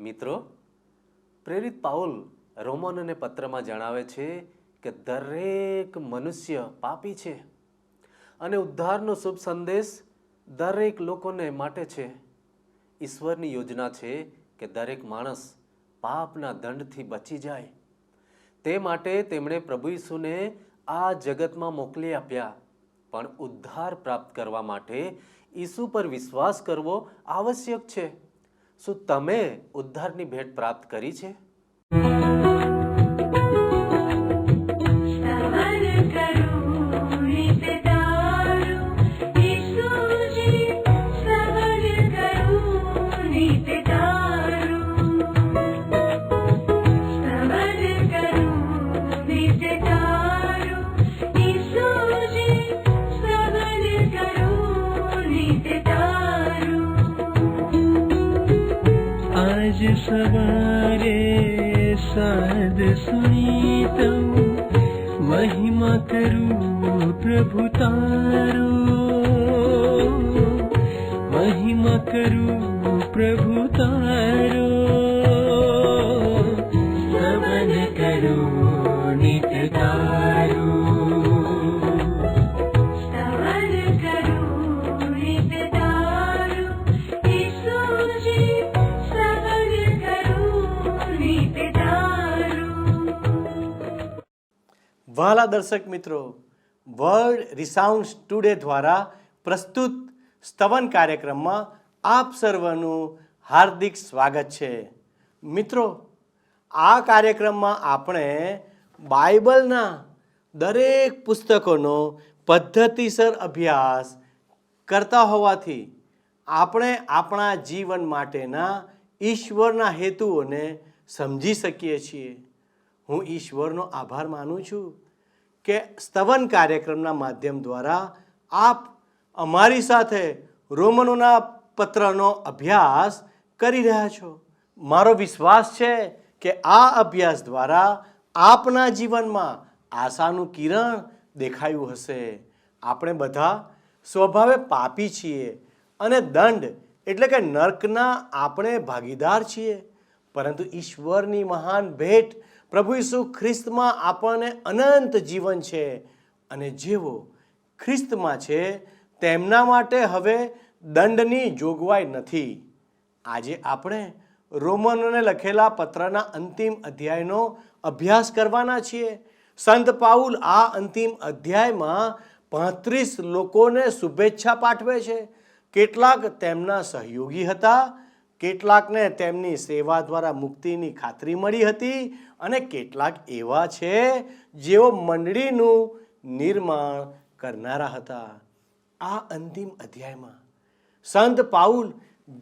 મિત્રો, પ્રેરિત પાઉલ રોમનોને પત્રમાં જણાવે છે કે દરેક મનુષ્ય પાપી છે અને ઉદ્ધારનો શુભ સંદેશ દરેક લોકોને માટે છે. ઈશ્વરની યોજના છે કે દરેક માણસ પાપના દંડથી બચી જાય. તે માટે તેમણે પ્રભુ ઈસુને આ જગતમાં મોકલી આપ્યા. પણ ઉદ્ધાર પ્રાપ્ત કરવા માટે ઈસુ પર વિશ્વાસ કરવો આવશ્યક છે. શું તમે ઉદ્ધારની ભેટ પ્રાપ્ત કરી છે? सवारे साध सुनी तऊ महिमा करूं प्रभु तारो, महिमा करूं प्रभु तारो, स्तवन करूं नित्य तारो. વહાલા દર્શક મિત્રો, વર્લ્ડ રિસાઉન્ડ્સ ટુડે દ્વારા પ્રસ્તુત સ્તવન કાર્યક્રમમાં આપ સર્વનું હાર્દિક સ્વાગત છે. મિત્રો, આ કાર્યક્રમમાં આપણે બાઇબલના દરેક પુસ્તકોનો પદ્ધતિસર અભ્યાસ કરતા હોવાથી આપણે આપણા જીવન માટેના ઈશ્વરના હેતુઓને સમજી શકીએ છીએ. હું ઈશ્વરનો આભાર માનું છું કે સ્તવન કાર્યક્રમના માધ્યમ દ્વારા આપ અમારી સાથે રોમનોના પત્રનો અભ્યાસ કરી રહ્યા છો. મારો વિશ્વાસ છે કે આ અભ્યાસ દ્વારા આપના જીવનમાં આશાનું કિરણ દેખાયું હશે. આપણે બધા સ્વભાવે પાપી છીએ અને દંડ એટલે કે નર્કના આપણે ભાગીદાર છીએ. પરંતુ ઈશ્વરની મહાન ભેટ પ્રભુ ઈસુ ખ્રિસ્તમાં આપણને અનંત જીવન છે અને જેઓ ખ્રિસ્તમાં છે તેમના માટે હવે દંડની જોગવાઈ નથી. આજે આપણે રોમનોને લખેલા પત્રના અંતિમ અધ્યાયનો અભ્યાસ કરવાના છીએ. સંત પાઉલ આ અંતિમ અધ્યાયમાં 35 લોકોને શુભેચ્છા પાઠવે છે. કેટલાક તેમના સહયોગી હતા, કેટલાકને તેમની સેવા દ્વારા મુક્તિની ખાતરી મળી હતી અને કેટલાક એવા છે જેઓ મંડળીનું નિર્માણ કરનારા હતા. આ અંતિમ અધ્યાયમાં સંત પાઉલ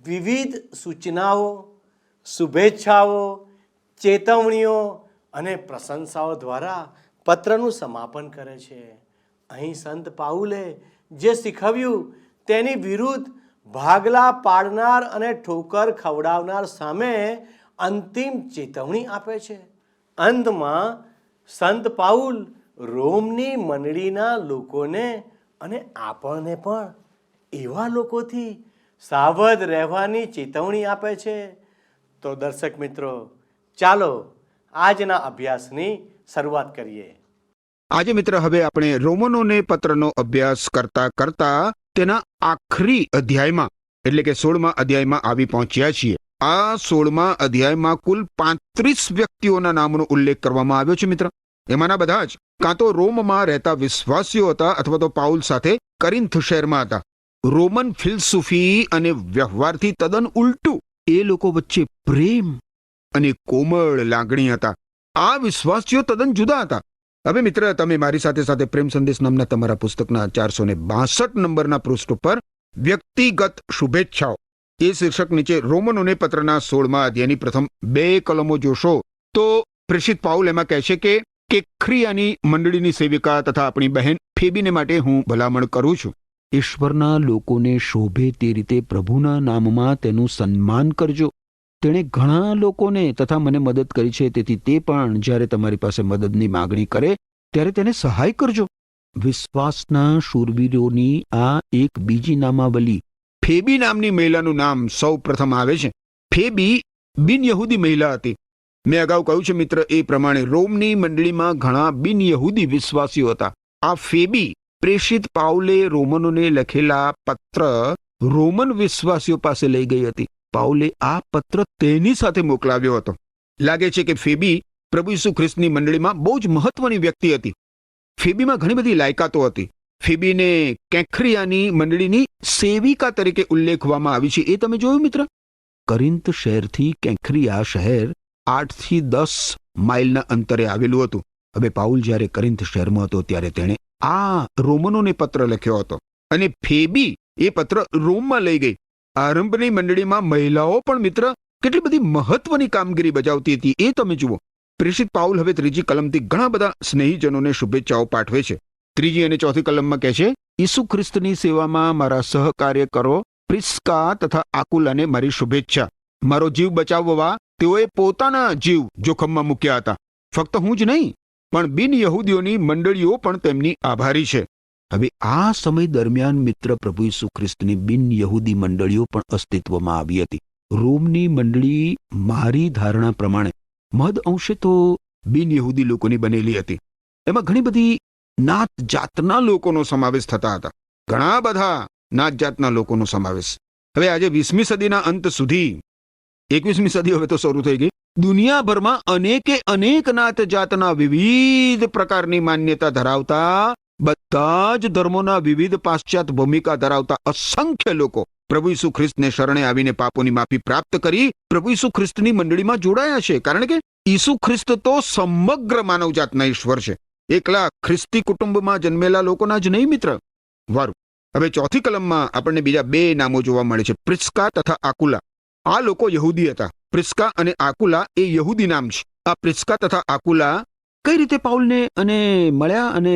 વિવિધ સૂચનાઓ, શુભેચ્છાઓ, ચેતવણીઓ અને પ્રશંસાઓ દ્વારા પત્રનું સમાપન કરે છે. અહીં સંત પાઉલે જે શીખવ્યું તેની વિરુદ્ધ ભાગલા પાડનાર અને ઠોકર ખવડાવનાર સામે અંતિમ ચેતવણી આપે છે. અંતમાં સંત પાઉલ રોમની મંડળીના લોકોને અને આપણને પણ એવા લોકોથી સાવધ રહેવાની ચેતવણી આપે છે. તો દર્શક મિત્રો, ચાલો આજના અભ્યાસની શરૂઆત કરીએ. આજે મિત્ર હવે આપણે રોમનોને પત્રનો અભ્યાસ કરતા કરતા તેના આખરી અધ્યાયમાં એટલે કે 16મા અધ્યાયમાં આવી પહોંચ્યા છીએ. આ 16મા અધ્યાયમાં કુલ 35 વ્યક્તિઓના નામનો ઉલ્લેખ કરવામાં આવ્યો છે મિત્ર. એમાંના બધા જ કાં તો રોમમાં રહેતા વિશ્વાસીઓ હતા અથવા તો પાઉલ સાથે કરિન્થ શહેરમાં હતા. રોમન ફિલસૂફી અને વ્યવહારથી તદ્દન ઉલટું એ લોકો વચ્ચે પ્રેમ અને કોમળ લાગણી હતા. આ વિશ્વાસીઓ તદ્દન જુદા હતા. હવે મિત્ર, તમે મારી સાથે સાથે પ્રેમ સંદેશ નામના તમારા પુસ્તકના 462 નંબરના પૃષ્ઠ ઉપર વ્યક્તિગત શુભેચ્છાઓ એ શીર્ષક નીચે રોમનોને પત્રના 16મા અધ્યાયની પ્રથમ 2 કલમો જોશો તો પ્રેષિત પાઉલ એમાં કહે છે કે કેંક્રિયાની મંડળીની સેવિકા તથા આપણી બહેન ફેબીને માટે હું ભલામણ કરું છું. ઈશ્વરના લોકોને શોભે તે રીતે પ્રભુના નામમાં તેનું સન્માન કરજો. તેણે ઘણા લોકોને તથા મને મદદ કરી છે, તેથી તે પણ જ્યારે તમારી પાસે મદદની માગણી કરે ત્યારે તેને સહાય કરજો. વિશ્વાસના શૂરવીરોની આ એક બીજી નામાવલી ફેબી નામની મહિલાનું નામ સૌ પ્રથમ આવે છે. ફેબી બિનયહૂદી મહિલા હતી. મેં અગાઉ કહ્યું છે મિત્ર એ પ્રમાણે રોમની મંડળીમાં ઘણા બિનયહૂદી વિશ્વાસીઓ હતા. આ ફેબી પ્રેષિત પાઉલે રોમનોને લખેલા પત્ર રોમન વિશ્વાસીઓ પાસે લઈ ગઈ હતી. પાઉલે આ પત્ર તેની સાથે મોકલાવ્યો હતો. લાગે છે કે ફેબી પ્રભુ ઈસુ ખ્રિસ્તની મંડળીમાં બહુ જ મહત્વની વ્યક્તિ હતી. ફેબીમાં ઘણી બધી લાયકાતો હતી. ફેબીને કેંક્રિયાની મંડળીની સેવિકા તરીકે ઉલ્લેખવામાં આવી છે. એ તમે જોયું મિત્ર? કરિન્થ શહેરથી કેંક્રિયા શહેર 8 થી 10 માઇલના અંતરે આવેલું હતું. હવે પાઉલ જ્યારે કરિન્થ શહેરમાં હતો ત્યારે તેણે આ રોમનોને પત્ર લખ્યો હતો અને ફેબી એ પત્ર રોમમાં લઈ ગઈ. આરંભની મંડળીમાં મહિલાઓ પણ મિત્ર કેટલી બધી મહત્વની કામગીરી બજાવતી હતી એ તમે જુઓ. પ્રેષિત પાઉલ હવે 3જી કલમથી ઘણા બધા સ્નેહીજનોને શુભેચ્છાઓ પાઠવે છે. 3જી અને 4થી કલમમાં કહે છે, ઈસુ ખ્રિસ્તની સેવામાં મારા સહકાર્યકરો પ્રિસ્કા તથા આકુલાને મારી શુભેચ્છા. મારો જીવ બચાવવા તેઓએ પોતાના જીવ જોખમમાં મૂક્યા હતા. ફક્ત હું જ નહીં પણ બિન યહૂદીઓની મંડળીઓ પણ તેમની આભારી છે. હવે આ સમય દરમિયાન મિત્ર પ્રભુ ઈસુ ખ્રિસ્તની બિન યહૂદી મંડળીઓ પણ અસ્તિત્વમાં આવી હતી. રોમની મંડળી મારી ધારણા પ્રમાણે મહદ અંશે તો બિન યહૂદી લોકોની બનેલી હતી. એમાં ઘણી બધી નાત જાતના લોકોનો સમાવેશ થતા હતા. ઘણા બધા નાત જાતના લોકોનો સમાવેશ. હવે આજે 20મી સદીના અંત સુધી 21મી સદી હવે તો શરૂ થઈ ગઈ. દુનિયાભરમાં અનેક નાત જાતના વિવિધ પ્રકારની માન્યતા ધરાવતા બધા જ ધર્મોના વિવિધ પાશ્ચાત્ય ભૂમિકા ધરાવતા અસંખ્ય લોકો પ્રભુ ઈસુ ખ્રિસ્તને શરણે આવીને પાપોની માફી પ્રાપ્ત કરી પ્રભુ ઈસુ ખ્રિસ્તની મંડળીમાં જોડાયા છે. કારણ કે ઈસુ ખ્રિસ્ત તો સમગ્ર માનવજાતના ઈશ્વર છે. એકલા ખ્રિસ્તી કુટુંબમાં જન્મેલા લોકોના જ નહીં મિત્ર. વારું. હવે 4થી કલમમાં આપણને બીજા 2 નામો જોવા મળે છે, પ્રિસ્કા તથા આકુલા. આ લોકો યહૂદી હતા. પ્રિસ્કા અને આકુલા એ યહૂદી નામ છે. આ પ્રિસ્કા તથા આકુલા કઈ રીતે પાઉલને અને મળ્યા અને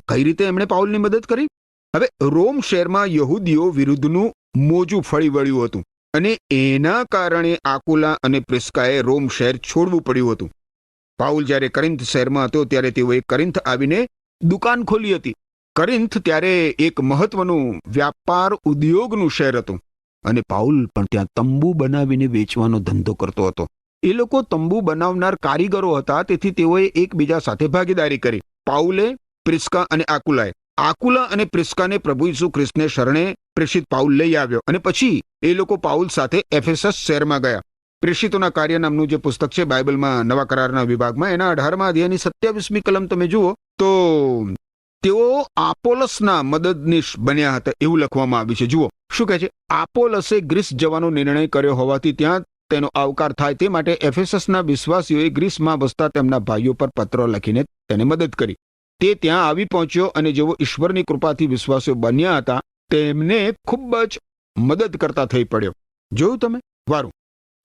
કઈ રીતે એમણે પાઉલની મદદ કરી? હવે રોમ શહેરમાં યહૂદીઓ વિરુદ્ધનું મોજું ફળી વળ્યું હતું અને એના કારણે આકુલા અને પ્રિસ્કાએ રોમ શહેર છોડવું પડ્યું હતું. પાઉલ જ્યારે કરિન્થ શહેરમાં હતો ત્યારે તેઓએ કરિન્થ આવીને દુકાન ખોલી હતી. કરિન્થ ત્યારે એક મહત્વનું વ્યાપાર ઉદ્યોગનું શહેર હતું અને પાઉલ પણ ત્યાં તંબુ બનાવીને વેચવાનો ધંધો કરતો હતો. એ લોકો તંબુ બનાવનાર કારીગરો હતા, તેથી તેઓએ એકબીજા સાથે ભાગીદારી કરી. પાઉલે, પ્રિસ્કા અને આકુલા અને પ્રિસ્કાને પ્રભુ ઈસુ ખ્રિસ્તને શરણે પ્રેષિત પાઉલ લઈ આવ્યો અને પછી એ લોકો પાઉલ સાથે એફેસસ શહેરમાં ગયા. પ્રેષિતોના કાર્ય નામનું જે પુસ્તક છે બાઇબલમાં નવા કરારના વિભાગમાં, એના 18મા અધ્યાયની 27મી કલમ તમે જુઓ તો તેઓ આપોલસના મદદનીશ બન્યા હતા એવું લખવામાં આવ્યું છે. જુઓ શું કહે છે? આપોલસે ગ્રીસ જવાનો નિર્ણય કર્યો હોવાથી ત્યાં તેનો આવકાર થાય તે માટે એફેસસના વિશ્વાસીઓએ ગ્રીસમાં વસતા તેમના ભાઈઓ પર પત્ર લખીને તેને મદદ કરી. તે ત્યાં આવી પહોંચ્યો અને જેઓ ઈશ્વરની કૃપાથી વિશ્વાસીઓ બન્યા હતા તેમને ખૂબ જ મદદ કરતા થઈ પડ્યો. જોયું તમે? વારું.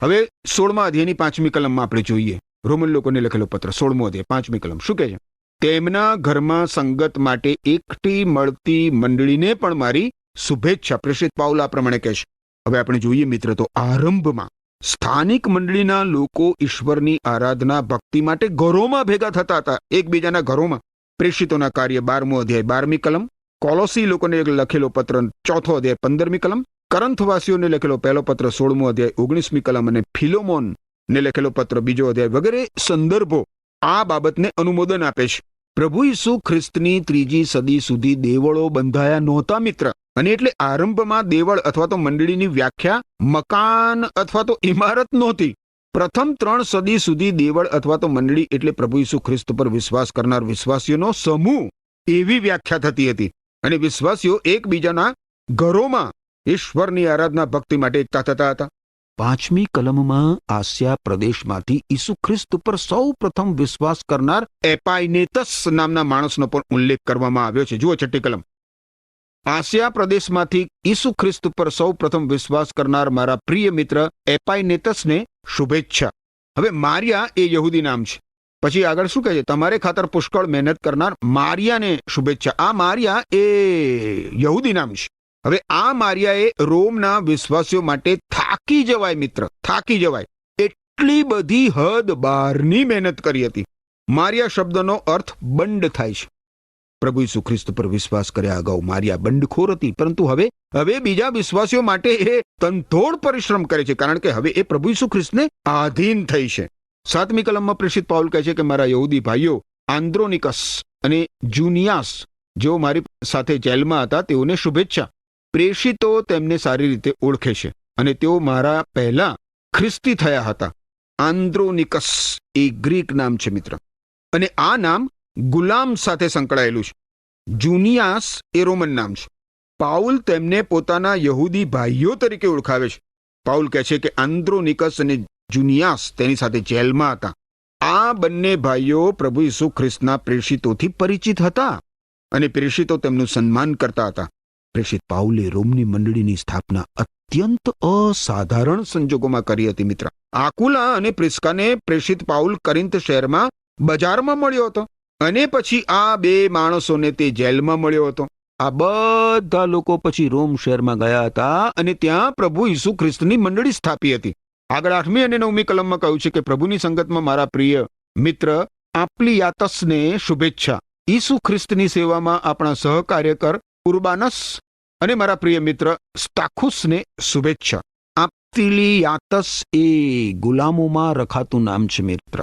હવે 16મા અધ્યાયની 5મી કલમમાં આપણે જોઈએ રોમન લોકોને લખેલો પત્ર. 16મો અધ્યાય 5મી કલમ શું કહે છે? તેમના ઘરમાં સંગત માટે એકઠી મળતી મંડળીને પણ મારી શુભેચ્છા. પ્રેષિત પાઉલ આ પ્રમાણે કહે છે. હવે આપણે જોઈએ મિત્ર તો આરંભમાં સ્થાનિક મંડળીના લોકો ઈશ્વરની આરાધના ભક્તિ માટે ઘરોમાં ભેગા થતા હતા, એકબીજાના ઘરોમાં. પ્રેષિતોના કાર્ય 12મો અધ્યાય 12મી કલમ, કોલોસી લોકોને લખેલો પત્ર 4થો અધ્યાય 15મી કલમ, કરંથવાસીઓને લખેલો પહેલો પત્ર 16મો અધ્યાય 19મી કલમ અને ફિલોમોન ને લખેલો પત્ર 2જો અધ્યાય વગેરે સંદર્ભો આ બાબતને અનુમોદન આપે છે. પ્રભુ ઈસુ ખ્રિસ્તની 3જી સદી સુધી દેવળો બંધાયા નહોતા મિત્ર. અને એટલે આરંભમાં દેવળ અથવા તો મંડળીની વ્યાખ્યા મકાન અથવા તો ઇમારત નહોતી. પ્રથમ 3 સદી સુધી દેવળ અથવા તો મંડળી એટલે પ્રભુ ઈસુ ખ્રિસ્ત પર વિશ્વાસ કરનાર વિશ્વાસીઓનો સમૂહ એવી વ્યાખ્યા થતી હતી. અને વિશ્વાસીઓ એકબીજાના ઘરોમાં ઈશ્વરની આરાધના ભક્તિ માટે એકઠા થતા હતા. 5મી કલમમાં આસિયા પ્રદેશમાંથી ઈસુ ખ્રિસ્ત પર સૌ પ્રથમ વિશ્વાસ કરનાર એપાઇનેતસ નામના માણસનો પણ ઉલ્લેખ કરવામાં આવ્યો છે. જુઓ 6ઠ્ઠી કલમ. આસિયા પ્રદેશમાંથી ઈસુ ખ્રિસ્ત પર સૌ પ્રથમ વિશ્વાસ કરનાર મારા પ્રિય મિત્ર એપાઇનેતસને શુભેચ્છા. હવે મારિયા એ યહૂદી નામ છે. પછી આગળ શું કહે છે? તમારે ખાતર પુષ્કળ મહેનત કરનાર મારિયાને શુભેચ્છા. આ મારિયા એ યહૂદી નામ છે. હવે આ મારિયાએ રોમના વિશ્વાસીઓ માટે થાકી જવાય મિત્ર, થાકી જવાય એટલી બધી હદ બહારની મહેનત કરી હતી. મારિયા શબ્દનો અર્થ બંડ થાય છે. પ્રભુ ઈસુ ખ્રિસ્ત પર વિશ્વાસ કર્યા અગાઉ મારિયા બંડખોર હતી, પરંતુ હવે બીજા વિશ્વાસીઓ માટે એ તનતોડ પરિશ્રમ કરે છે, કારણ કે હવે એ પ્રભુ ઈસુ ખ્રિસ્તને આધીન થઈ છે. 7મી કલમમાં પ્રેષિત પાઉલ કહે છે કે મારા યહૂદી ભાઈઓ આંદ્રોનિકસ અને જુનિયાસ જેઓ મારી સાથે જેલમાં હતા તેઓને શુભેચ્છા. પ્રેષિતો તેમને સારી રીતે ઓળખે છે અને તેઓ મારા પહેલા ખ્રિસ્તી થયા હતા. આંદ્રોનિકસ એ ગ્રીક નામ છે મિત્ર, અને આ નામ ગુલામ સાથે સંકળાયેલું છે. જુનિયાસ એ રોમન નામ છે. પાઉલ તેમને પોતાના યહૂદી ભાઈઓ તરીકે ઓળખાવે છે. પાઉલ કહે છે કે આંદ્રોનિકસ અને જુનિયાસ તેની સાથે જેલમાં હતા. આ બંને ભાઈઓ પ્રભુ ઈસુ ખ્રિસ્તના પ્રેષિતોથી પરિચિત હતા અને પ્રેષિતો તેમનું સન્માન કરતા હતા. પ્રેષિત પાઉલે રોમની મંડળીની સ્થાપના અત્યંત અસાધારણ સંજોગોમાં કરી હતી મિત્ર. આકુલા અને પ્રિસ્કાને પ્રેષિત પાઉલ કરિન્થ શહેરમાં બજારમાં મળ્યો હતો, અને પછી આ બે માણસોને તે જેલમાં મળ્યો હતો. આ બધા લોકો પછી રોમ શહેરમાં ગયા હતા અને ત્યાં પ્રભુ ઈસુ ખ્રિસ્તની મંડળી સ્થાપી હતી. આગળ 8મી અને 9મી કલમમાં કહ્યું છે કે પ્રભુની સંગતમાં મારા પ્રિય મિત્ર આપ્લિયાતસને શુભેચ્છા. ઈસુ ખ્રિસ્તની સેવામાં આપણા સહકાર્યકર ઉર્બાનસ અને મારા પ્રિય મિત્ર સ્ટાખુસને શુભેચ્છા. આપ્લિયાતસ એ ગુલામોમાં રખાતું નામ છે મિત્ર.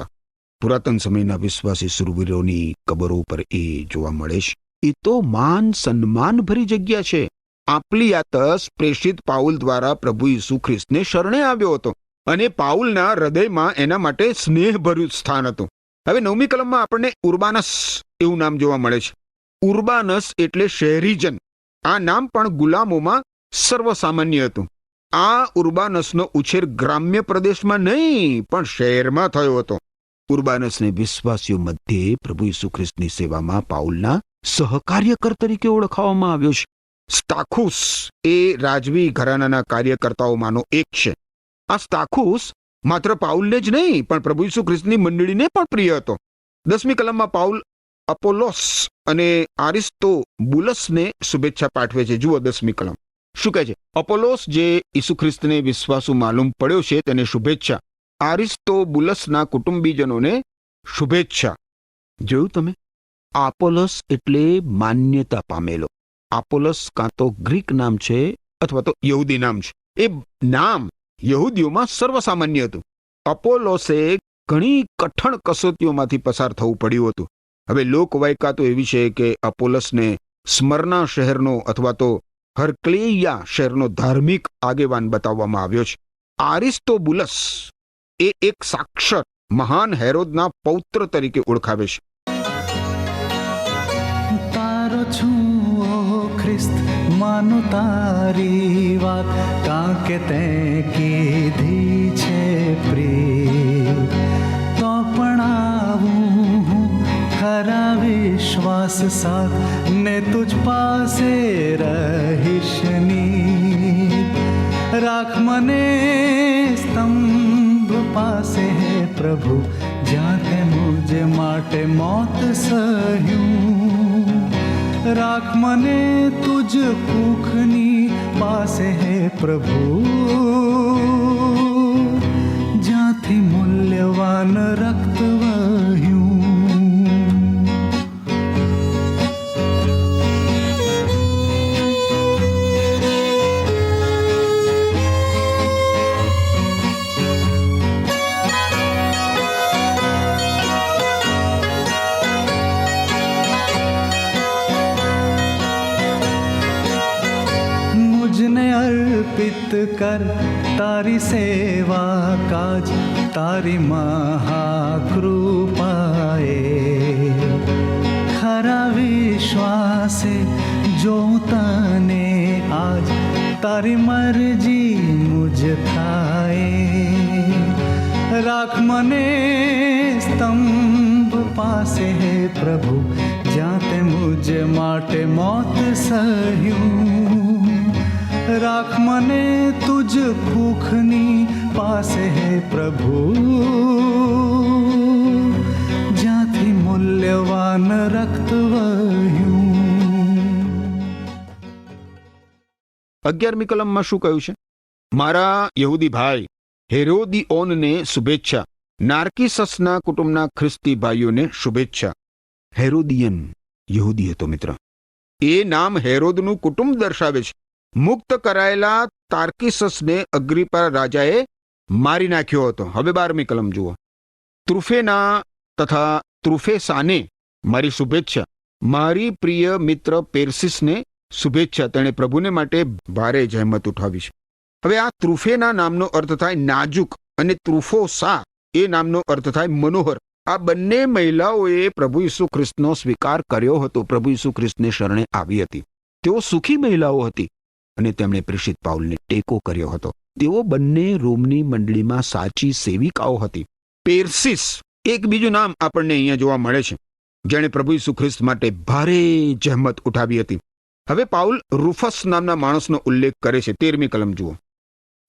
પુરાતન સમયના વિશ્વાસી સુરવીરોની કબરો પર એ જોવા મળે છે. એ તો માન સન્માન ભરી જગ્યા છે. આપ્લિયાતસ પ્રેષિત પાઉલ દ્વારા પ્રભુ ઈસુ ખ્રિસ્તને શરણે આવ્યો હતો અને પાઉલના હૃદયમાં એના માટે સ્નેહભર્યું સ્થાન હતું. હવે 9મી કલમમાં આપણને ઉર્બાનસ એવું નામ જોવા મળે છે. ઉર્બાનસ એટલે શહેરીજન. આ નામ પણ ગુલામોમાં સર્વસામાન્ય હતું. આ ઉર્બાનસનો ઉછેર ગ્રામ્ય પ્રદેશમાં નહીં પણ શહેરમાં થયો હતો. ઉર્બાનસને વિશ્વાસીઓ મધ્યે પ્રભુ ઈસુ ખ્રિસ્તની સેવામાં પાઉલના સહકાર્યકર તરીકે ઓળખાવવામાં આવ્યો છે. સ્ટાખુસ એ રાજવી ઘરાનાના કાર્યકર્તાઓમાંનો એક છે. આ સ્ટાખુસ માત્ર પાઉલને જ નહીં પણ પ્રભુ ઈસુ ખ્રિસ્તની મંડળીને પણ પ્રિય હતો. 10મી કલમમાં પાઉલ અપોલોસ અને આરિસ્તોબુલસને શુભેચ્છા પાઠવે છે. જુઓ 10મી કલમ શું કહે છે. અપોલોસ જે ઈસુ ખ્રિસ્તને વિશ્વાસુ માલુમ પડ્યો છે તેને શુભેચ્છા. આરિસ્તોબુલસના કુટુંબીજનોને શુભેચ્છા. જોયું તમે, આપોલસ એટલે માન્યતા પામેલો. આપોલસ કાં તો ગ્રીક નામ છે અથવા તો યહૂદી નામ છે. એ નામ યહૂદીઓમાં સર્વસામાન્ય હતું. અપોલોસે ઘણી કઠણ કસોટીઓમાંથી પસાર થવું પડ્યું હતું. હવે લોકવાયકા તો એવી છે કે અપોલસને સ્મરના શહેરનો અથવા તો હર્કલેયા શહેરનો ધાર્મિક આગેવાન બતાવવામાં આવ્યો છે. આરિસ્તોબુલસ એ એક સાક્ષર મહાન હેરોદના પૌત્ર તરીકે ઓળખાવે છે. તારો છું ઓ ખ્રિસ્ત, માનું તારી વાત, કાંકે તે કીધી છે પ્રિય. તો પણ આવું હું ખરા વિશ્વાસ સાથ ને તુજ પાસે રહીશની. રાખ મને સ્તંભ પાસે હે પ્રભુ, જ્યાં તે મુજ માટે મોત સહ્યું. રાખ મને તુજ કુખની પાસે હે પ્રભુ, જ્યાંથી મૂલ્યવાન રક્ત વહ્યું. अर्पित कर तारी सेवा काज, तारी महाकृपाए. खरा विश्वासे जो तने आज, तारी मर्जी मुझ थाए. राख મને સ્તંભ પાસે હે પ્રભુ, જ્યાં તે મુજ માટે મોત સહ્યું. રાખ મને તુજ કુખની પાસે હે પ્રભુ, જ્યાંથી મૂલ્યવાન રક્ત વહ્યું. 11મી કલમમાં શું કહ્યું છે. મારા યહૂદી ભાઈ હેરોદિઓનને શુભેચ્છા. નાર્કિસસના કુટુંબના ખ્રિસ્તી ભાઈઓને શુભેચ્છા. હેરોદિયન યહૂદી હતો મિત્ર. એ નામ હેરોદનું કુટુંબ દર્શાવે છે. મુક્ત કરાયેલા તાર્કિસસને અગ્રિપા રાજાએ મારી નાખ્યો હતો. હવે 12મી કલમ જુઓ. ત્રુફેના તથા ત્રુફેસાને મારી શુભેચ્છા. મારી પ્રિય મિત્ર પેર્સિસને શુભેચ્છા. તેણે પ્રભુને માટે ભારે જહેમત ઉઠાવી છે. હવે આ ત્રુફેના નામનો અર્થ થાય નાજુક અને ત્રુફોસા એ નામનો અર્થ થાય મનોહર. આ બંને મહિલાઓએ પ્રભુ ઈસુ ખ્રિસ્તનો સ્વીકાર કર્યો હતો. પ્રભુ ઈસુ ખ્રિસ્તને શરણે આવી હતી. તેઓ સુખી મહિલાઓ હતી અને તેમણે પ્રેષિત પાઉલને ટેકો કર્યો હતો. તેઓ બંને રોમની મંડળીમાં સાચી સેવિકાઓ હતી. પેર્સિસ એક બીજું નામ આપણને અહીંયા જોવા મળે છે, જેણે પ્રભુ ઈસુ ખ્રિસ્ત માટે ભારે જહેમત ઉઠાવી હતી. હવે પાઉલ રૂફસ નામના માણસનો ઉલ્લેખ કરે છે. 13મી કલમ જુઓ.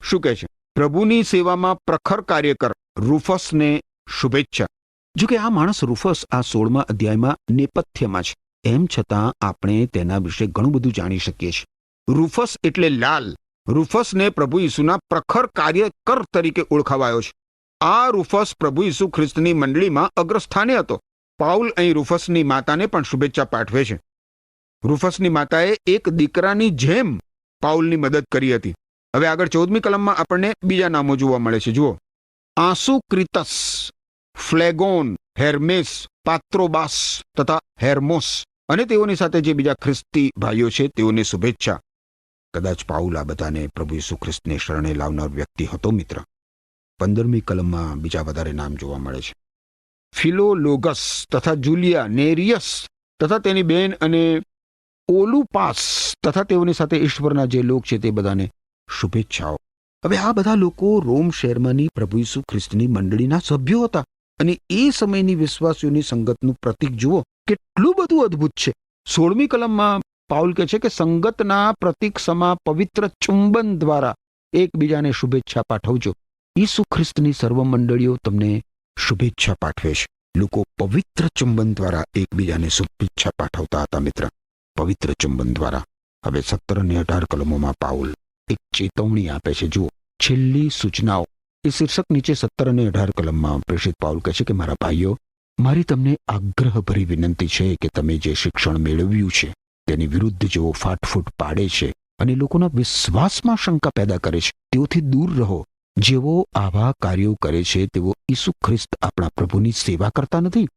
શું કહે છે? પ્રભુની સેવામાં પ્રખર કાર્યકર રૂફસને શુભેચ્છા. જો કે આ માણસ રૂફસ આ 16મા અધ્યાયમાં નેપથ્યમાં છે. એમ છતાં આપણે તેના વિશે ઘણું બધું જાણી શકીએ છીએ. રૂફસ એટલે લાલ. રૂફસને પ્રભુ ઈસુના પ્રખર કાર્યકર તરીકે ઓળખાવાયો છે. આ રૂફસ પ્રભુ ઈસુ ખ્રિસ્તની મંડળીમાં અગ્રસ્થાને હતો. પાઉલ અહીં રૂફસની માતાને પણ શુભેચ્છા પાઠવે છે. રૂફસની માતાએ એક દીકરાની જેમ પાઉલની મદદ કરી હતી. હવે આગળ 14મી કલમમાં આપણને બીજા નામો જોવા મળે છે. જુઓ. આસુક્રિતસ, ફ્લેગોન, હેર્મેસ, પાત્રોબાસ તથા હેર્મોસ અને તેઓની સાથે જે બીજા ખ્રિસ્તી ભાઈઓ છે તેઓને શુભેચ્છા. કદાચ પાઉલ આ બધાને પ્રભુ ઈસુ ખ્રિસ્તને શરણે લાવનાર વ્યક્તિ હતો મિત્ર. 15મી કલમમાં બીજા વધારે નામ જોવા મળે છે. ફિલોલોગસ તથા જુલિયા, નેરિયસ તથા તેની બેન અને ઓલુપાસ તથા તેઓની સાથે ઈશ્વરના જે લોક છે તે બધાને શુભેચ્છાઓ. હવે આ બધા લોકો રોમ શહેરમાંની પ્રભુ ઈસુ ખ્રિસ્તની મંડળીના સભ્યો હતા અને એ સમયની વિશ્વાસીઓની સંગતનું પ્રતીક જુઓ કેટલું બધું અદ્ભુત છે. 16મી કલમમાં પાઉલ કહે છે કે સંગતના પ્રતીક સમા પવિત્ર ચુંબન દ્વારા એકબીજાને શુભેચ્છા પાઠવજો. ઈસુ ખ્રિસ્તની સર્વ મંડળીઓ તમને શુભેચ્છા પાઠવે છે. લોકો પવિત્ર ચુંબન દ્વારા એકબીજાને શુભેચ્છા પાઠવતા હતા મિત્ર. પવિત્ર ચુંબન દ્વારા. હવે 17 અને 18 કલમોમાં પાઉલ એક ચેતવણી આપે છે. જુઓ. છેલ્લી સૂચનાઓ એ શીર્ષક નીચે 17 અને 18 કલમમાં પ્રેષિત પાઉલ કહે છે કે મારા ભાઈઓ, મારી તમને આગ્રહભરી વિનંતી છે કે તમે જે શિક્ષણ મેળવ્યું છે તેની વિરુદ્ધ જેઓ ફાટફૂટ પાડે છે અને લોકોના વિશ્વાસમાં શંકા પેદા કરે છે તેઓથી દૂર રહો. જેઓ આવા કાર્યો કરે છે તેઓ ઈસુ ખ્રિસ્ત આપણા પ્રભુની સેવા કરતા નથી.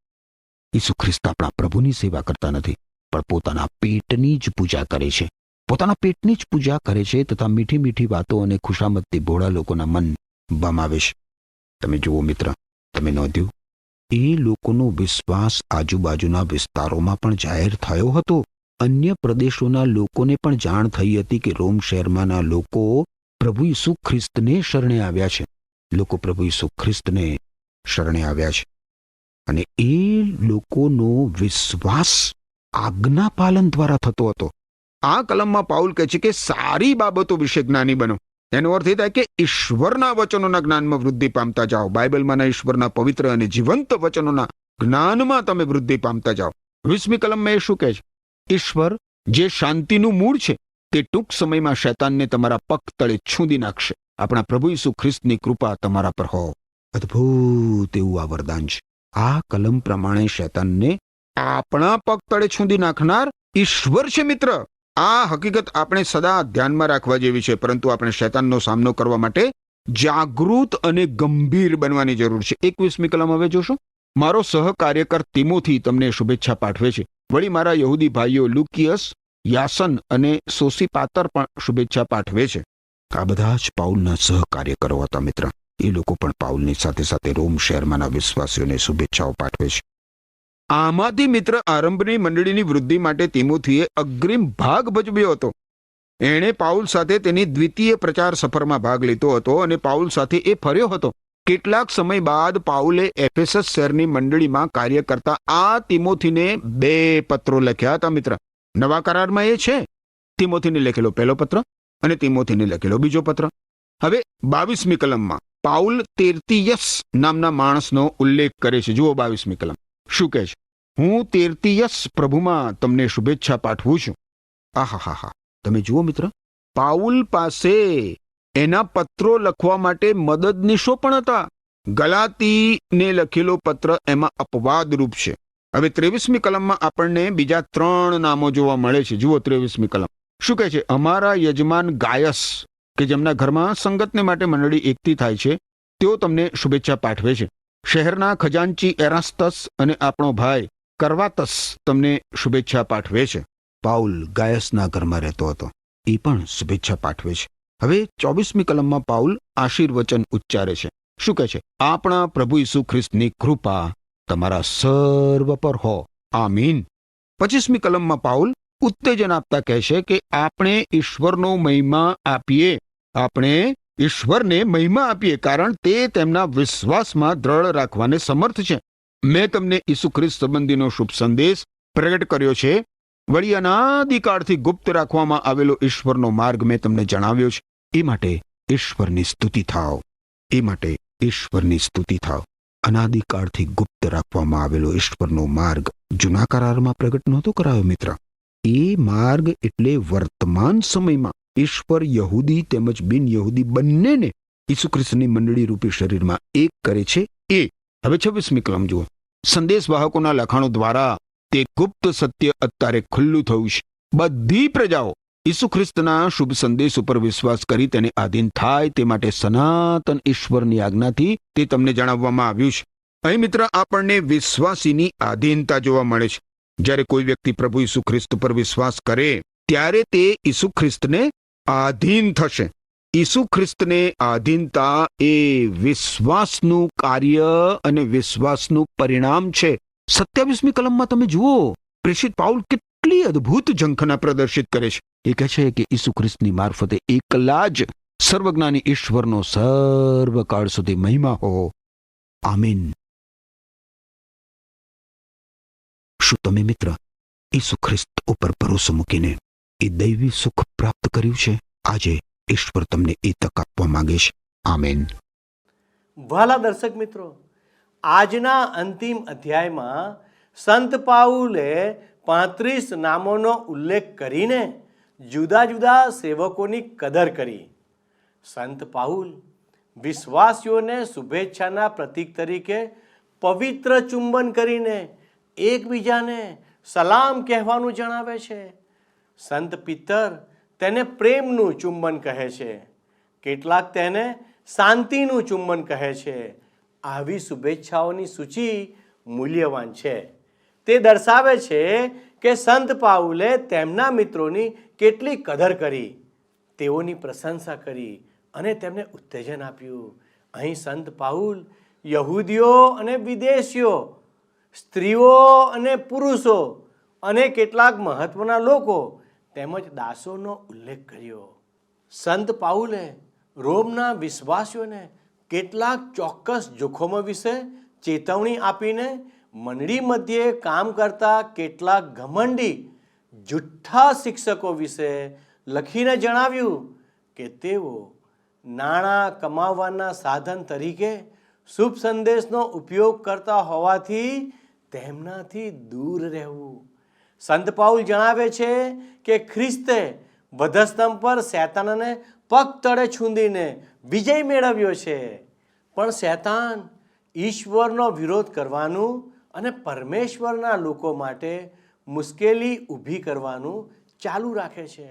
ઈસુ ખ્રિસ્ત આપણા પ્રભુની સેવા કરતા નથી, પણ પોતાના પેટની જ પૂજા કરે છે. પોતાના પેટની જ પૂજા કરે છે તથા મીઠી મીઠી વાતો અને ખુશામતથી ભોળા લોકોના મન બમાવે છે. તમે જુઓ મિત્ર, તમે નોંધ્યું એ લોકોનો વિશ્વાસ આજુબાજુના વિસ્તારોમાં પણ જાહેર થયો હતો. અન્ય પ્રદેશોના લોકોને પણ જાણ થઈ હતી કે રોમ શહેરમાંના લોકો પ્રભુ ઈસુ ખ્રિસ્તને શરણે આવ્યા છે. લોકો પ્રભુ ઈસુ ખ્રિસ્તને શરણે આવ્યા છે અને એ લોકોનો વિશ્વાસ આજ્ઞા પાલન દ્વારા થતો હતો. આ કલમમાં પાઉલ કહે છે કે સારી બાબતો વિશે જ્ઞાની બનો. એનો અર્થ એ થાય કે ઈશ્વરના વચનોના જ્ઞાનમાં વૃદ્ધિ પામતા જાઓ. બાઇબલમાંના ઈશ્વરના પવિત્ર અને જીવંત વચનોના જ્ઞાનમાં તમે વૃદ્ધિ પામતા જાઓ. 20મી કલમમાં એ શું કહે છે? ઈશ્વર જે શાંતિનું મૂળ છે તે ટૂંક સમયમાં શૈતાનને તમારા પગ તળે છૂંદી નાખશે. આપણા પ્રભુ ઈસુ ખ્રિસ્તની કૃપા તમારા પર હો. અદ્ભુત એવું આ વરદાન છે. આ કલમ પ્રમાણે શૈતાનને આપણા પગ તળે છૂંદી નાખનાર ઈશ્વર છે મિત્ર. આ હકીકત આપણે સદા ધ્યાનમાં રાખવા જેવી છે, પરંતુ આપણે શૈતાનનો સામનો કરવા માટે જાગૃત અને ગંભીર બનવાની જરૂર છે. 21મી કલમ હવે જોશો. મારો સહકાર્યકર તિમોથી તમને શુભેચ્છા પાઠવે છે. વળી મારા યહૂદી ભાઈઓ લુકિયસ, યાસન અને સોસીપાતર પણ શુભેચ્છા પાઠવે છે. આ બધા જ પાઉલના સહકાર્યકરો હતા મિત્ર. એ લોકો પણ પાઉલની સાથે સાથે રોમ શહેરમાંના વિશ્વાસીઓને શુભેચ્છાઓ પાઠવે છે. આમાંથી મિત્ર આરંભની મંડળીની વૃદ્ધિ માટે તિમોથીએ અગ્રિમ ભાગ ભજવ્યો હતો. એણે પાઉલ સાથે તેની દ્વિતીય પ્રચાર સફરમાં ભાગ લીધો હતો અને પાઉલ સાથે એ ફર્યો હતો. કેટલાક સમય બાદ પાઉલે એફેસસ શહેરની મંડળીમાં કાર્ય કરતા આ તિમોથીને 2 પત્રો લખ્યા હતા મિત્ર. નવા કરારમાં એ છે તિમોથીને લખેલો પહેલો પત્ર અને તિમોથીને લખેલો બીજો પત્ર. હવે 22મી કલમમાં પાઉલ તેર્તિયસ નામના માણસનો ઉલ્લેખ કરે છે. જુઓ 22મી કલમ શું કહે છે? હું તેર્તિયસ પ્રભુમાં તમને શુભેચ્છા પાઠવું છું. આહાહા, તમે જુઓ મિત્ર, પાઉલ પાસે એના પત્રો લખવા માટે મદદનીશો પણ હતા. ગલાતીને લખેલો પત્ર એમાં અપવાદરૂપ છે. હવે 23મી કલમમાં આપણને બીજા 3 નામો જોવા મળે છે. જુઓ 23મી કલમ શું કહે છે? અમારા યજમાન ગાયસ, કે જેમના ઘરમાં સંગતને માટે મંડળી એકઠી થાય છે, તેઓ તમને શુભેચ્છા પાઠવે છે. શહેરના ખજાનચી એરાસ્તસ અને આપણો ભાઈ કરવાતસ તમને શુભેચ્છા પાઠવે છે. પાઉલ ગાયસના ઘરમાં રહેતો હતો, એ પણ શુભેચ્છા પાઠવે છે. હવે 24મી કલમમાં પાઉલ આશીર્વચન ઉચ્ચારે છે. શું કહે છે? આપણા પ્રભુ ઈસુ ખ્રિસ્તની કૃપા તમારા સર્વ પર હો, આમીન. 25મી કલમમાં પાઉલ ઉત્તેજન આપતા કહે છે કે આપણે ઈશ્વરનો મહિમા આપીએ, આપણે ઈશ્વરને મહિમા આપીએ, કારણ તે તેમના વિશ્વાસમાં દ્રઢ રાખવાને સમર્થ છે. મેં તમને ઈસુ ખ્રિસ્ત સંબંધીનો શુભ સંદેશ પ્રગટ કર્યો છે. વળી અનાદિકાળથી ગુપ્ત રાખવામાં આવેલો ઈશ્વરનો માર્ગ મેં તમને જણાવ્યો છે. એ માટે ઈશ્વરની સ્તુતિ થાવ, એ માટે ઈશ્વરની સ્તુતિ થાવ. અનાદિકાળથી ગુપ્ત રાખવામાં આવેલો ઈશ્વરનો માર્ગ જૂના કરારમાં પ્રગટ નહોતો કરાયો મિત્ર. એ માર્ગ એટલે વર્તમાન સમયમાં ઈશ્વર યહૂદી તેમજ બિન યહૂદી બંનેને ઈસુ ખ્રિસ્તની મંડળી રૂપી શરીરમાં એક કરે છે. એ હવે 26મી કલમ જુઓ. સંદેશવાહકોના લખાણો દ્વારા તે ગુપ્ત સત્ય અત્યારે ખુલ્લું થયું છે. બધી પ્રજાઓ ઈસુ ખ્રિસ્તના શુભ સંદેશ ઉપર વિશ્વાસ કરી તેને આધીન થાય તે માટે સનાતન ઈશ્વરની આજ્ઞાથી તે તમને જણાવવામાં આવ્યું છે. અહીં મિત્ર આપણને વિશ્વાસીની આધીનતા જોવા મળે છે. જ્યારે કોઈ વ્યક્તિ પ્રભુ ઈસુ ખ્રિસ્ત પર વિશ્વાસ કરે ત્યારે તે ઈસુ ખ્રિસ્તને આધીન થશે. ઈસુ ખ્રિસ્તને આધીનતા એ વિશ્વાસનું કાર્ય અને વિશ્વાસનું પરિણામ છે. 27મી કલમમાં તમે જુઓ, પ્રેષિત પાઉલ કેટલી અદ્ભુત ઝંખના પ્રદર્શિત કરે છે. એ કહે છે કે ઈસુ ખ્રિસ્તની મારફતે એકલા જ સર્વજ્ઞાની ઈશ્વરનો સર્વકાળ સુધી મહિમા હો, આમીન. શું તમે મિત્ર ઈસુ ખ્રિસ્ત ઉપર ભરોસો મૂકીને એ દૈવી સુખ પ્રાપ્ત કર્યું છે? આજે ઈશ્વર તમને એ તક આપવા માંગે છે. આમીન. વહાલા દર્શક મિત્રો, આજના અંતિમ અધ્યાયમાં સંત પાઉલે 35 નામોનો ઉલ્લેખ કરીને જુદા જુદા સેવકોની કદર કરી. સંત પાઉલ વિશ્વાસીઓને શુભેચ્છાના પ્રતીક તરીકે પવિત્ર ચુંબન કરીને એકબીજાને સલામ કહેવાનું જણાવે છે. સંત પિત્તર તેને પ્રેમનું ચુંબન કહે છે, કેટલાક તેને શાંતિનું ચુંબન કહે છે. આવી શુભેચ્છાઓની સૂચિ મૂલ્યવાન છે. તે દર્શાવે છે કે સંત પાઉલે તેમના મિત્રોની કેટલી કદર કરી, તેઓની પ્રશંસા કરી અને તેમને ઉત્તેજન આપ્યું. અહીં સંત પાઉલ યહૂદીઓ અને વિદેશીઓ, સ્ત્રીઓ અને પુરુષો અને કેટલાક મહત્વના લોકો તેમજ દાસોનો ઉલ્લેખ કર્યો. સંત પાઉલે રોમના વિશ્વાસીઓને કેટલાક ચોક્કસ જોખમો વિશે ચેતવણી આપીને મંડળી મધ્યે કામ કરતા કેટલાક ઘમંડી જુઠ્ઠા શિક્ષકો વિશે લખીને જણાવ્યું કે તેઓ નાણાં કમાવવાના સાધન તરીકે શુભ સંદેશનો ઉપયોગ કરતા હોવાથી તેમનાથી દૂર રહેવું. સંત પાઉલ જણાવે છે કે ખ્રિસ્તે વધસ્તંભ પર શૈતાનને પગ તળે છૂંદીને વિજય મેળવ્યો છે. પણ શૈતાન ઈશ્વરનો વિરોધ કરવાનું અને પરમેશ્વરના લોકો માટે મુશ્કેલી ઊભી કરવાનું ચાલુ રાખે છે.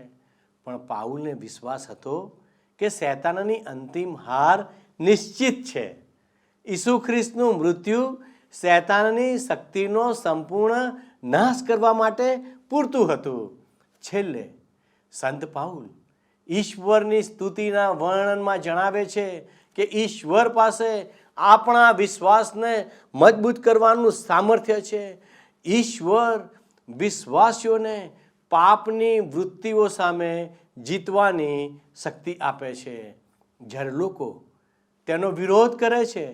પણ પાઉલને વિશ્વાસ હતો કે શૈતાનની અંતિમ હાર નિશ્ચિત છે. ઈસુ ખ્રિસ્તનું મૃત્યુ શૈતાનની શક્તિનો સંપૂર્ણ નાશ કરવા માટે પૂરતું હતું. છેલ્લે સંત પાઉલ ઈશ્વરની સ્તુતિના વર્ણનમાં જણાવે છે કે ઈશ્વર પાસે આપણા વિશ્વાસને મજબૂત કરવાનું સામર્થ્ય છે. ઈશ્વર વિશ્વાસીઓને પાપની વૃત્તિઓ સામે જીતવાની શક્તિ આપે છે. જ્યારે લોકો તેનો વિરોધ કરે છે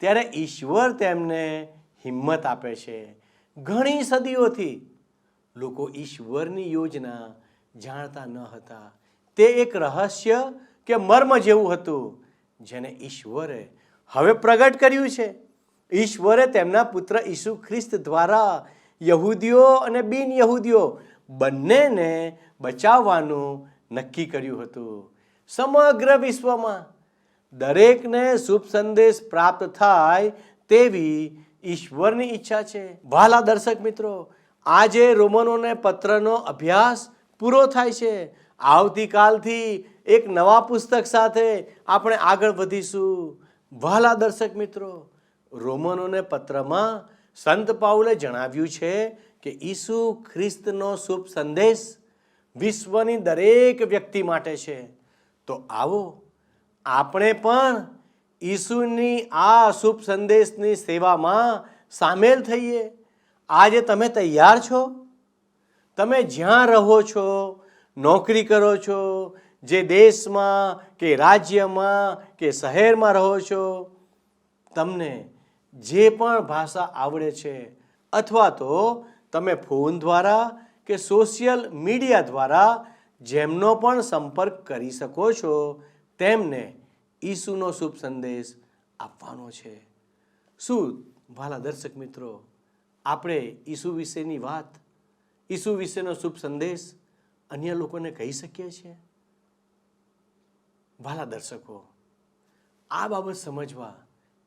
ત્યારે ઈશ્વર તેમને હિંમત આપે છે. ઘણી સદીઓથી લોકો ઈશ્વરની યોજના જાણતા ન હતા. તે એક રહસ્ય કે મર્મ જેવું હતું, જેને ઈશ્વરે હવે પ્રગટ કર્યું છે. ઈશ્વરે તેમના પુત્ર ઈસુ ખ્રિસ્ત દ્વારા યહૂદીઓ અને બિન યહૂદીઓ બંનેને બચાવવાનું નક્કી કર્યું હતું. સમગ્ર વિશ્વમાં દરેકને શુભ સંદેશ પ્રાપ્ત થાય તેવી ઈશ્વરની ઈચ્છા છે. વહાલા દર્શક મિત્રો, આજે રોમનોને પત્રનો અભ્યાસ પૂરો થાય છે. આવતીકાલથી એક નવા પુસ્તક સાથે આપણે આગળ વધીશું. વહાલા દર્શક મિત્રો, રોમનોને પત્રમાં સંત પાઉલે જણાવ્યું છે કે ઈસુ ખ્રિસ્તનો શુભ સંદેશ વિશ્વની દરેક વ્યક્તિ માટે છે. તો આવો આપણે પણ ઈસુની આ શુભ સંદેશની સેવામાં સામેલ થઈએ. આજે તમે તૈયાર છો? તમે જ્યાં રહો છો, નોકરી કરો છો, જે દેશમાં કે રાજ્યમાં કે શહેરમાં રહો છો, તમને જે પણ ભાષા આવડે છે અથવા તો તમે ફોન દ્વારા કે સોશિયલ મીડિયા દ્વારા જેમનો પણ સંપર્ક કરી શકો છો, તેમને ઈસુનો શુભ સંદેશ આપવાનો છે. શું વહાલા દર્શક મિત્રો, આપણે ઈસુ વિશેની વાત, ઈસુ વિશેનો શુભ સંદેશ અન્ય લોકોને કહી શકીએ છીએ? વહાલા દર્શકો, આ બાબત સમજવા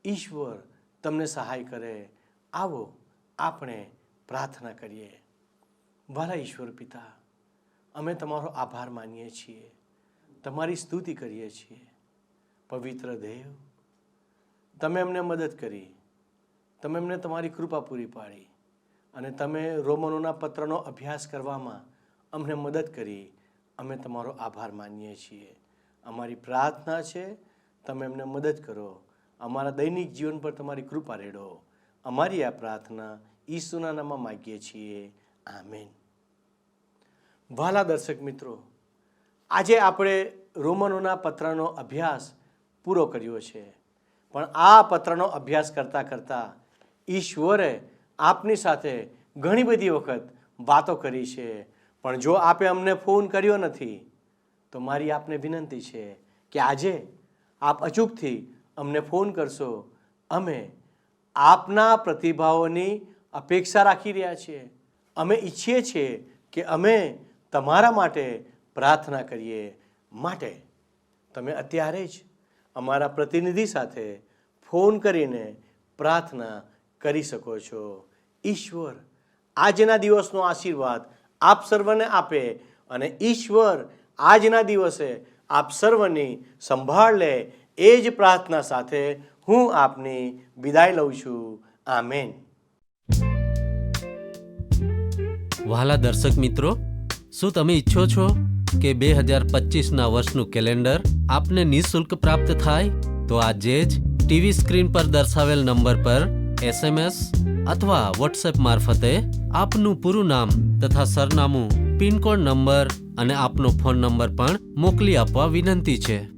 ઈશ્વર તમને સહાય કરે. આવો આપણે પ્રાર્થના કરીએ. વહાલા ઈશ્વર પિતા, અમે તમારો આભાર માનીએ છીએ, તમારી સ્તુતિ કરીએ છીએ. પવિત્ર દેવ, તમે અમને મદદ કરી, તમે અમને તમારી કૃપા પૂરી પાડી અને તમે રોમનોના પત્રનો અભ્યાસ કરવામાં અમને મદદ કરી. અમે તમારો આભાર માનીએ છીએ. અમારી પ્રાર્થના છે, તમે અમને મદદ કરો, અમારા દૈનિક જીવન પર તમારી કૃપા રેડો. અમારી આ પ્રાર્થના ઈસુના નામમાં માગીએ છીએ. આમેન. વહાલા દર્શક મિત્રો, આજે આપણે રોમનોના પત્રનો અભ્યાસ પૂરો કર્યો છે. પણ આ પત્રનો અભ્યાસ કરતાં કરતાં ઈશ્વરે આપની સાથે ઘણી બધી વખત વાતો કરી છે. પણ જો આપે અમને ફોન કર્યો નથી, તો મારી આપને વિનંતી છે કે આજે આપ અચૂકથી અમને ફોન કરશો. અમે આપના પ્રતિભાવોની અપેક્ષા રાખી રહ્યા છીએ. અમે ઈચ્છીએ છીએ કે અમે તમારા માટે પ્રાર્થના કરીએ. માટે તમે અત્યારે જ અમારા પ્રતિનિધિ સાથે ફોન કરીને પ્રાર્થના કરી શકો છો. ઈશ્વર આજના દિવસનો આશીર્વાદ આપ સર્વને આપે અને ઈશ્વર આજના દિવસે આપ સર્વની સંભાળ લે. એ જ પ્રાર્થના સાથે હું આપની વિદાય લઉં છું. આમેન. વહાલા દર્શક મિત્રો, શું તમે ઈચ્છો છો કે 2025ના વર્ષનું કેલેન્ડર આપને નિઃશુલ્ક પ્રાપ્ત થાય? તો આજે જ ટીવી સ્ક્રીન પર દર્શાવેલ નંબર પર SMS અથવા WhatsApp મારફતે આપનું પૂરું નામ તથા સરનામું, પિનકોડ નંબર અને આપનો ફોન નંબર પણ મોકલી આપવા વિનંતી છે.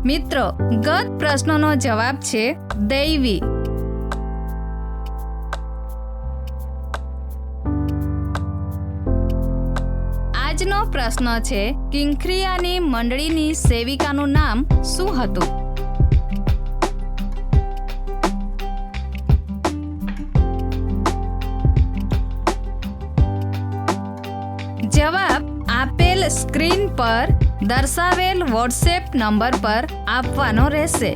મિત્રો, ગત પ્રશ્નનો જવાબ છે દૈવી. આજનો પ્રશ્ન છે કિંખરિયાની મંડળીની સેવિકાનું નામ શું હતું? જવાબ આપેલ સ્ક્રીન પર દર્શાવેલ વોટ્સએપ નંબર પર આપવાનો રહેશે.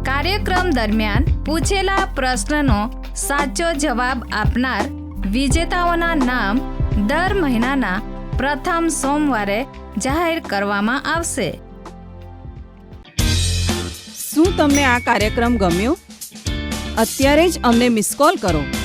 કાર્યક્રમ દરમિયાન પૂછેલા પ્રશ્નનો સાચો જવાબ આપનાર વિજેતાઓના નામ દર મહિનાના પ્રથમ સોમવારે જાહેર કરવામાં આવશે. શું તમને આ કાર્યક્રમ ગમ્યો? અત્યારે જ અમને મિસ કોલ કરો.